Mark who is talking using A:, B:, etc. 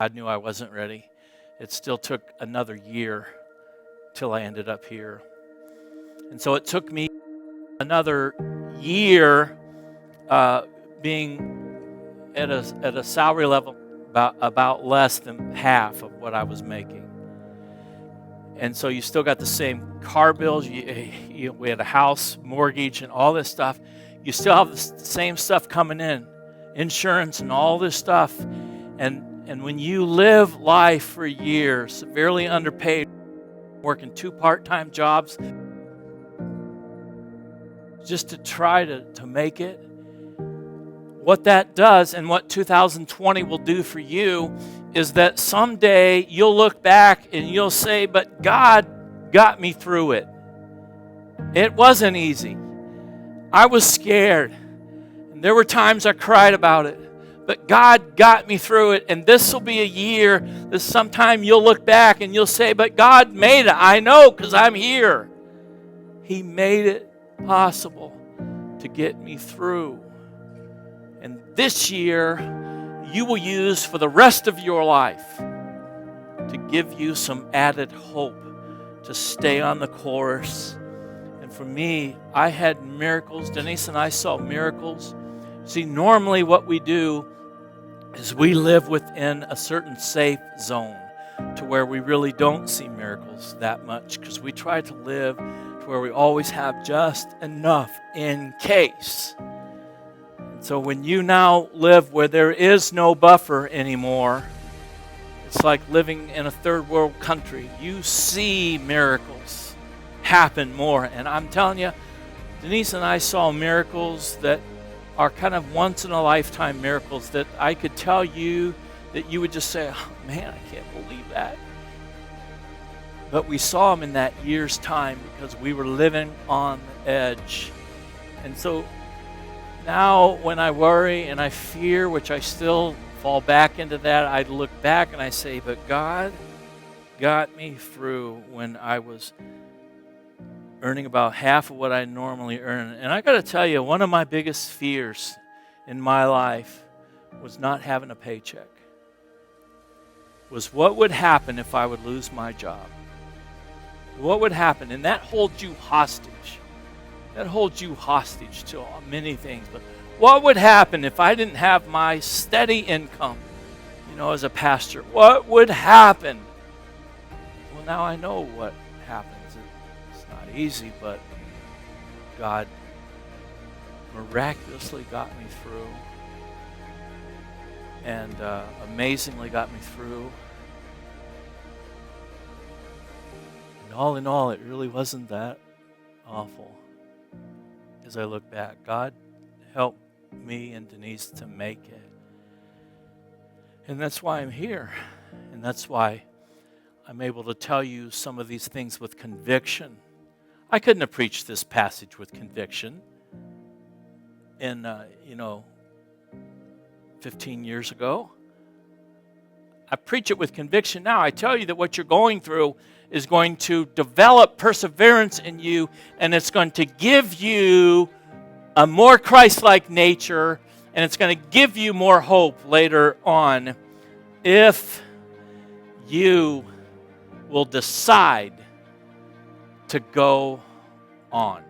A: God knew I wasn't ready. It still took another year till I ended up here. And so it took me another year being at a salary level about less than half of what I was making. And so you still got the same car bills. We had a house mortgage and all this stuff. You still have the same stuff coming in, insurance and all this stuff. And when you live life for years, severely underpaid, working 2 part-time jobs, just to try to make it, what that does and what 2020 will do for you is that someday you'll look back and you'll say, but God got me through it. It wasn't easy. I was scared. And there were times I cried about it. But God got me through it. And this will be a year that sometime you'll look back and you'll say, but God made it. I know because I'm here. He made it possible to get me through. And this year, you will use for the rest of your life to give you some added hope to stay on the course. And for me, I had miracles. Denise and I saw miracles. See, normally what we do is we live within a certain safe zone to where we really don't see miracles that much because we try to live to where we always have just enough in case. So when you now live where there is no buffer anymore, it's like living in a third world country. You see miracles happen more. And I'm telling you, Denise and I saw miracles that are kind of once in a lifetime miracles that I could tell you that you would just say, oh man, I can't believe that. But we saw them in that year's time because we were living on the edge. And so now when I worry and I fear, which I still fall back into that, I look back and I say, but God got me through when I was earning about half of what I normally earn. And I got to tell you, one of my biggest fears in my life was not having a paycheck. Was what would happen if I would lose my job? What would happen? And that holds you hostage. That holds you hostage to many things. But what would happen if I didn't have my steady income, as a pastor? What would happen? Well, now I know what happens. It's not easy, but God miraculously got me through and amazingly got me through. And all in all, it really wasn't that awful. As I look back, God helped me and Denise to make it. And that's why I'm here. And that's why I'm able to tell you some of these things with conviction. I couldn't have preached this passage with conviction in, 15 years ago. I preach it with conviction now. I tell you that what you're going through is going to develop perseverance in you, and it's going to give you a more Christ-like nature, and it's going to give you more hope later on if you will decide to go on.